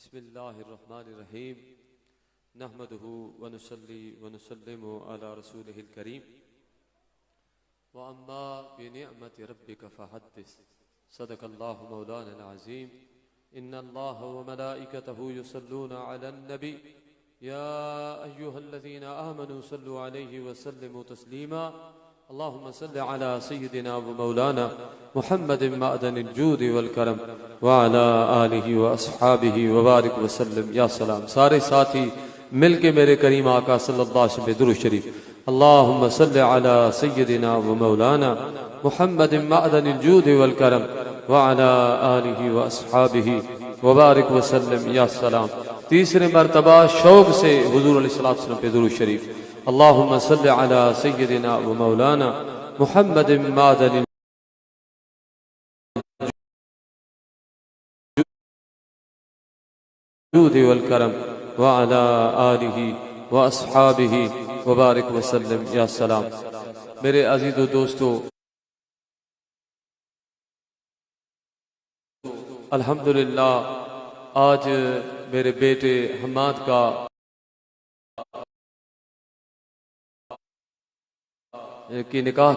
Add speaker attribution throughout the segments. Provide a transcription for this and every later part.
Speaker 1: बिस्मिल्लाहिर्रहमानिर्रहीम नहमदुहु व नुसल्ली व नुसल्लिमु अला रसूलिहिल करीम व अम्मा बिनिअमति रब्बिका फहद्दिस सदक़ल्लाहु मौलाना अज़ीम इन्नल्लाहा व मलाइकतहु युसल्लूना अलन नबी या अय्युहल्लज़ीना आमनू सल्लु अलैहि व सल्लिमू तस्लीमा अल्लाहुम्मा सल्लि अला सय्यिदिना व मौलाना मुहम्मदिन मअदनिल जूदि वल करम व अला आलिहि व अस्हाबिहि व बारिक व सल्लम या सलाम। सारे साथी मिल के मेरे करीम आका सल्लल्लाहु अलैहि वसल्लम दुरूद शरीफ अल्लाहुम्मा सल्लि अला सय्यिदिना व मौलाना मुहम्मदिन मअदनिल जूदि वल करम व अला आलिहि व अस्हाबिहि व बारिक व सल्लम या सलाम। तीसरे मर्तबा शौक से हुजूर अलैहिस्सलातु वस्सलाम पे दुरूद शरीफ अल्लाहुम्मा सल्लि अला सय्यिदिना व मौलाना मुहम्मदिन मअदनिल जूदि वल करम व अला आलिहि व अस्हाबिहि व बारिक व सल्लम या सलाम। मेरे अजीज़ो दोस्तों, अल्हम्दुलिल्लाह आज मेरे बेटे हम्माद का की निकाह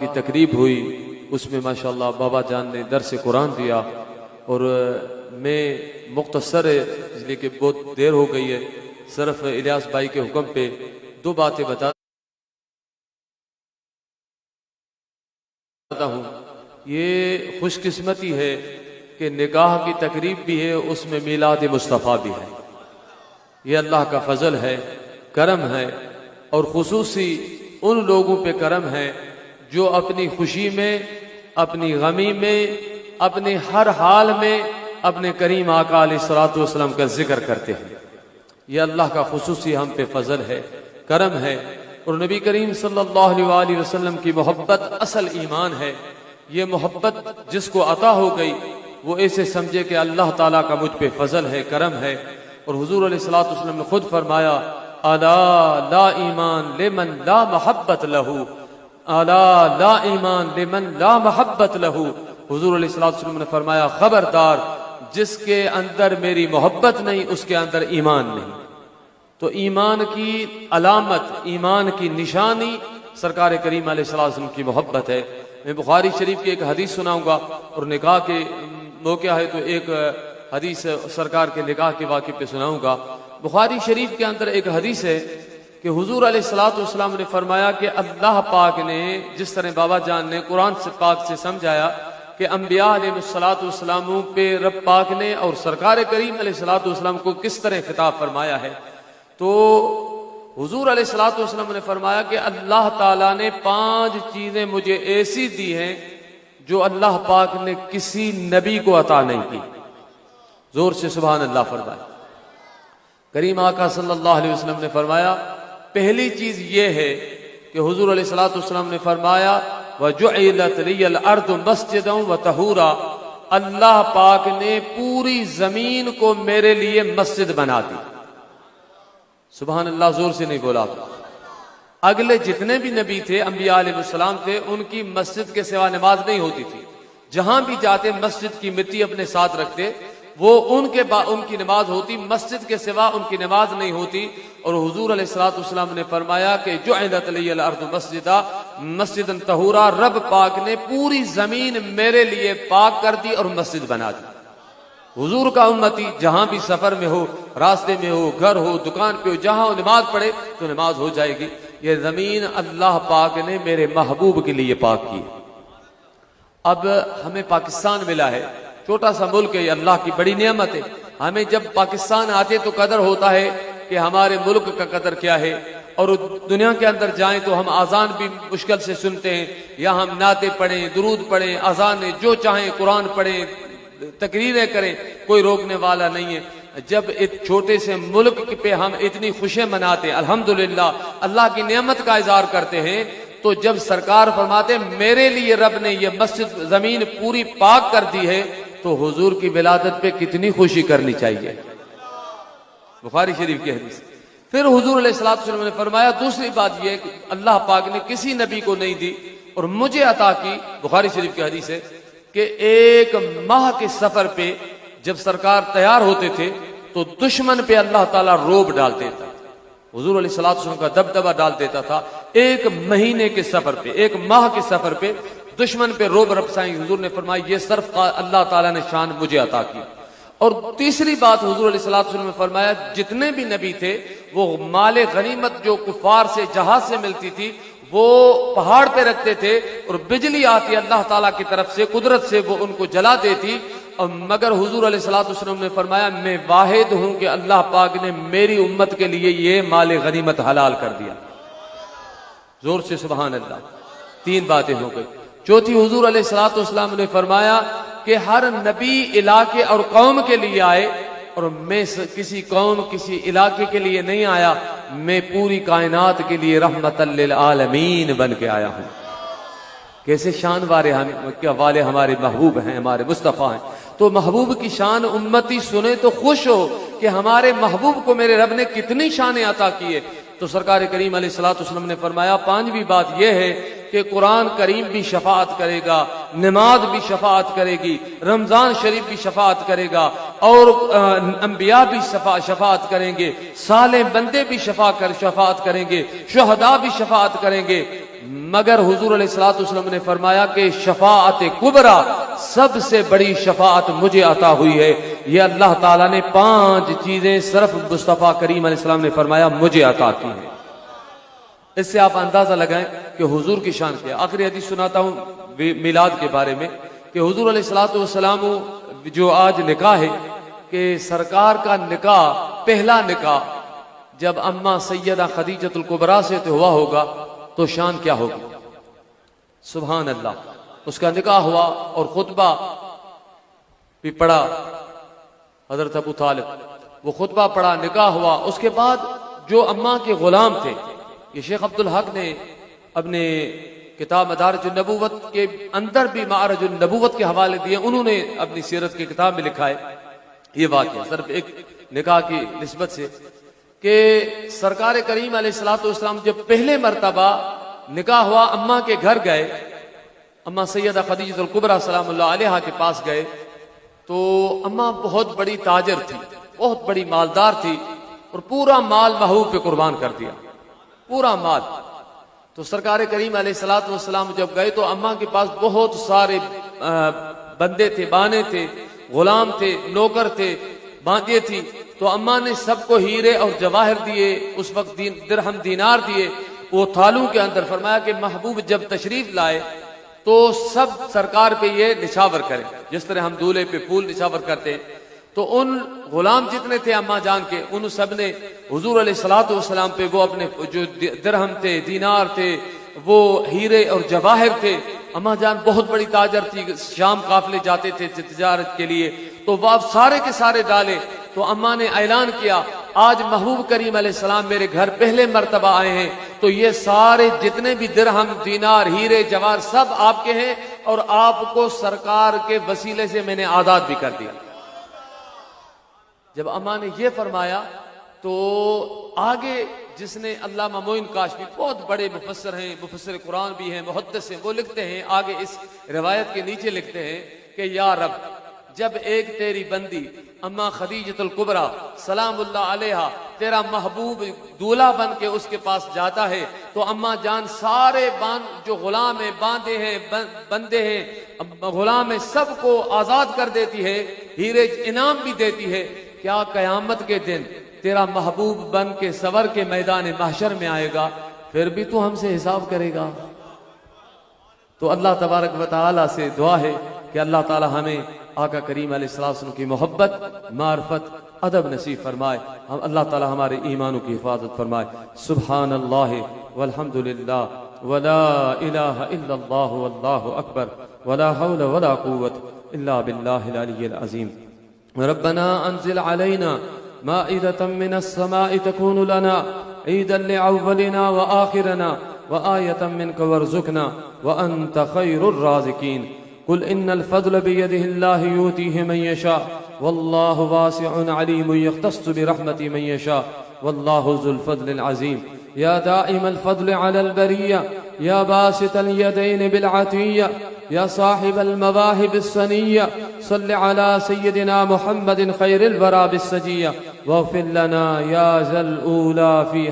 Speaker 1: की तकरीब हुई। उसमें माशाअल्लाह बाबा जान ने दर्स कुरान दिया और मैं मुख्तसर इसलिए कि बहुत देर हो गई है सिर्फ इलियास भाई के हुक्म पे दो बातें बताता हूँ। ये खुशकिस्मती है कि निकाह की तकरीब भी है, उसमें मिलाद मुस्तफ़ा भी है। ये अल्लाह का फजल है, करम है और खुसूसी उन लोगों पे करम है जो अपनी खुशी में, अपनी गमी में, अपने हर हाल में अपने करीम आका अलैहिस्सलातु वस्सलाम का जिक्र करते हैं। यह अल्लाह का खुसूसी हम पे फजल है, करम है। और नबी करीम सल्लल्लाहु अलैहि वसल्लम की मोहब्बत असल ईमान है। ये मोहब्बत जिसको अता हो गई वो ऐसे समझे कि अल्लाह ताला का मुझ पे फजल है, करम है। और हुजूर अलैहिस्सलातु वस्सलाम ने खुद फरमाया अला ला ईमान लिमन ला मोहब्बत लहू, अला ला ईमान लिमन ला मोहब्बत लहू। हुजूर अलैहिस्सलातु वस्सलाम ने फरमाया खबरदार, जिसके अंदर मेरी मोहब्बत नहीं उसके अंदर ईमान नहीं। तो ईमान की अलामत, ईमान की निशानी सरकार करीम अलैहिस्सलातु वस्सलाम की मोहब्बत है। मैं बुखारी शरीफ की एक हदीस सुनाऊंगा और निकाह के मौका है तो एक हदीस सरकार के निकाह के वाक़े पे सुनाऊंगा। बुखारी शरीफ के अंदर एक हदीस है कि हुजूर अलैहिस्सलातु वस्सलाम ने फरमाया कि अल्लाह पाक ने, जिस तरह बाबा जान ने कुरान से पाक से समझाया कि अंबिया अलैहिस्सलातु वस्सलाम पे रब पाक ने और सरकार करीम अलैहिस्सलातु वस्सलाम को किस तरह खिताब फरमाया है, तो हुजूर अलैहिस्सलातु वस्सलाम ने फरमाया कि अल्लाह ताला ने 5 चीजें मुझे ऐसी दी हैं जो अल्लाह पाक ने किसी नबी को अता नहीं की। जोर से सुभान अल्लाह फरमाए। करीम आका सल्लल्लाहु अलैहि वसल्लम ने फरमाया पहली चीज ये है कि हुजूर अलैहिस्सलातु वस्सलाम ने फरमाया वजुइलत लियल अर्दु मस्जिदन व तहूरा, अल्लाह पाक ने पूरी जमीन को मेरे लिए मस्जिद बना दी। सुभान अल्लाह, जोर से नहीं बोला तो। अगले जितने भी नबी थे, अंबिया अलैहिस्सलाम थे, उनकी मस्जिद के सिवा नमाज नहीं होती थी। जहां भी जाते मस्जिद की मिट्टी अपने साथ रखते, वो उनकी नमाज होती, मस्जिद के सिवा उनकी नमाज नहीं होती। और हुजूर अलैहिस्सलातु वस्सलाम ने फरमाया कि जुइलत लियल अर्दु मस्जिदा मस्जिदन तहूरा, रब पाक ने पूरी जमीन मेरे लिए पाक कर दी और मस्जिद बना दी। हुजूर का उम्मती जहां भी सफर में हो, रास्ते में हो, घर हो, दुकान पे हो, जहां हो नमाज पढ़े तो नमाज हो जाएगी। ये जमीन अल्लाह पाक ने मेरे महबूब के लिए पाक की। अब हमें पाकिस्तान मिला है, छोटा सा मुल्क है, अल्लाह की बड़ी नेमत है। हमें जब पाकिस्तान आते तो कदर होता है कि हमारे मुल्क का कदर क्या है। और दुनिया के अंदर जाएं तो हम आजान भी मुश्किल से सुनते हैं, या हम नाते पढ़ें, दुरूद पढ़ें, आजान जो चाहें कुरान पढ़ें, तकरीरें करें, कोई रोकने वाला नहीं है। जब एक छोटे से मुल्क पे हम इतनी खुशियां मनाते हैं, अल्हम्दुलिल्लाह अल्लाह की नेमत का इज़हार करते हैं, तो जब सरकार फरमाते मेरे लिए रब ने ये मस्जिद जमीन पूरी पाक कर दी है, तो हुजूर की विलादत पे कितनी खुशी करनी चाहिए। बुखारी शरीफ की हदीस। फिर हुजूर अलैहिस्सलातु वस्सलाम ने फरमाया दूसरी बात यह कि अल्लाह पाक ने किसी नबी को नहीं दी और मुझे अता की। बुखारी शरीफ की हदीस है कि एक माह के सफर पे जब सरकार तैयार होते थे तो दुश्मन पे अल्लाह ताला रोब डाल देता था, हुजूर अलैहिस्सलातु वस्सलाम का दबदबा डाल देता था। एक महीने के सफर पे, एक माह के सफर पे दुश्मन पे रोब रफसाई हुजूर ने फरमाई, ये सिर्फ अल्लाह ताला ने शान मुझे अता की। और तीसरी बात हुजूर अलैहिस्सलातु वस्सलाम ने फरमाया, जितने भी नबी थे वो माले गनीमत जो कुफार से जहाज से मिलती थी वो पहाड़ पे रखते थे और बिजली आती अल्लाह ताला की तरफ से, कुदरत से वो उनको जला देती। और मगर हुजूर अलैहिस्सलातु वस्सलाम ने फरमाया, मैं वाहिद हूं कि अल्लाह पाक ने मेरी उम्मत के लिए ये माले गनीमत हलाल कर दिया। जोर से सुभान अल्लाह। तीन बातें हो गई। चौथी, हुजूर अलैहिस्सलातु वस्सलाम ने फरमाया कि हर नबी इलाके और कौम के लिए आए और मैं किसी कौम, किसी इलाके के लिए नहीं आया, मैं पूरी कायनात के लिए रहमतल लिल आलमीन बन के आया हूं। कैसे शान वाले हमारे महबूब हैं, हमारे मुस्तफ़ा हैं। तो महबूब की शान उम्मती सुने तो खुश हो कि हमारे महबूब को मेरे रब ने कितनी शान अता की है। तो सरकार करीम अलैहिस्सलातु वस्सलाम ने फरमाया, पांचवी बात यह है कि कुरान करीम भी शफाअत करेगा, नमाज भी शफाअत करेगी, रमजान शरीफ भी शफाअत करेगा और अंबिया भी शफाअत करेंगे, साले बंदे भी शफाअत करेंगे, शुहदा भी शफाअत करेंगे। मगर हुजूर अलैहिस्सलातु वस्सलाम ने फरमाया कि शफाअत कुबरा, सबसे बड़ी शफाअत मुझे अता हुई है। ये अल्लाह ताला ने पांच चीजें सिर्फ मुस्तफा करीम अलैहिस्सलाम ने फरमाया मुझे अता की है। इससे आप अंदाजा लगाएं कि हुजूर की शान क्या। आखिरी हदीस सुनाता हूं मिलाद के बारे में कि हुजूर अलैहिस्सलातु वस्सलाम जो आज निकाह है कि सरकार का निकाह, पहला निकाह जब अम्मा सैयदा खदीजतुल कुबरा से तो हुआ होगा तो शान क्या होगी। सुभान अल्लाह। उसका निकाह हुआ और खुतबा भी पढ़ा हजरत अबू तालिब, वो खुतबा पढ़ा, निकाह हुआ। उसके बाद जो अम्मा के गुलाम थे, ये शेख अब्दुल हक ने अपने किताब मदारिजुन नबूवत के अंदर भी मारजुन नबूवत के हवाले दिए, उन्होंने अपनी सीरत की किताब में लिखा है ये वाक़या सिर्फ एक निकाह की निस्बत से कि सरकार करीम अलैहिस्सलातु वस्सलाम जब पहले मर्तबा निकाह हुआ, अम्मा के घर गए, अम्मा सैयदा खदीजतुल कुबरा सलामुल्लाह अलैहा के पास गए तो अम्मा बहुत बड़ी ताजर थी, बहुत बड़ी मालदार थी और पूरा माल महबूब पे कुर्बान कर दिया, पूरा माल। तो सरकार करीम अलैहिस्सलातु वस्सलाम जब गए तो अम्मा के पास बहुत सारे बंदे थे, बाने थे, गुलाम थे, नौकर थे, बांदिए थी। तो अम्मा ने सबको हीरे और जवाहर दिए, उस वक्त दिरहम दीनार दिए, वो थालों के अंदर। फरमाया कि महबूब जब तशरीफ लाए तो सब सरकार पे ये निछावर करें, जिस तरह हम दूल्हे पे फूल निछावर करते हैं। तो उन गुलाम जितने थे अम्मा जान के, उन सब ने हुजूर अलैहिस्सलातु वस्सलाम पे वो अपने जो दिरहम थे, दीनार थे, वो हीरे और जवाहर थे। अम्मा जान बहुत बड़ी ताजर थी, शाम काफिले जाते थे तिजारत के लिए, तो वो आप सारे के सारे डाले। तो अम्मा ने ऐलान किया, आज महबूब करीम अलैहिस्सलाम मेरे घर पहले मर्तबा आए हैं, तो ये सारे जितने भी दिरहम, दीनार, हीरे, जवाहर सब आपके हैं और आपको सरकार के वसीले से मैंने आजाद भी कर दिया। जब अम्मा ने ये फरमाया तो आगे जिसने अल्लामा मोइन काशफी, बहुत बड़े मुफस्सिर हैं, मुफस्सिर कुरान भी हैं, मुहद्दिस हैं, वो लिखते हैं आगे इस रिवायत के नीचे लिखते हैं कि या रब, जब एक तेरी बंदी अम्मा खदीजतुल कुबरा सलामुल्लाह अलैहा तेरा महबूब दूल्हा बन के उसके पास जाता है तो अम्मा जान सारे जो गुलाम है, बांधे हैं, बंदे हैं, गुलाम है, सबको आजाद कर देती है, हीरे इनाम भी देती है। क्या कयामत के दिन तेरा महबूब बन के सवर के मैदान महशर में आएगा, फिर भी तू हमसे हिसाब करेगा। तो अल्लाह तबारक व तआला से दुआ है कि अल्लाह ताला हमें आका करीम अलैहिस्सलाम की मोहब्बत, मार्फत, अदब नसीब फरमाए। हम अल्लाह ताला हमारे ईमानों की हिफाजत फरमाए। सुब्हानल्लाह वल्हम्दुलिल्लाह वला इलाहा इल्लल्लाह वल्लाहु अकबर वला हौला वला कुव्वत इल्ला बिल्लाहिल अलिय्यिल अज़ीम। रब्बना अंज़िल अलैना माइदतम मिनस समाई तकूनु लना ईदन लिअव्वलिना व आखिरना व आयतम मिनका वरज़ुकना व अंत खैरुर राज़िकीन। कुल इन्नल फ़ज़्ल बियदिहिल्लाहि यूतीहि मन यशा वल्लाहु वासिउन अलीम यख्तस्सु बिरहमतिहि मन यशा वल्लाहु ज़ुल फ़ज़्लिल अज़ीम। या दाइमल फ़ज़्ल अलल बरिया या बासितल यदैन बिल अतिया या साहिबल मवाहिब सनिया सल्लि अला सय्यदिना मुहम्मदिन खैरिल वरा बिस्सजिया वग़फिर लना या ज़ल ऊला फी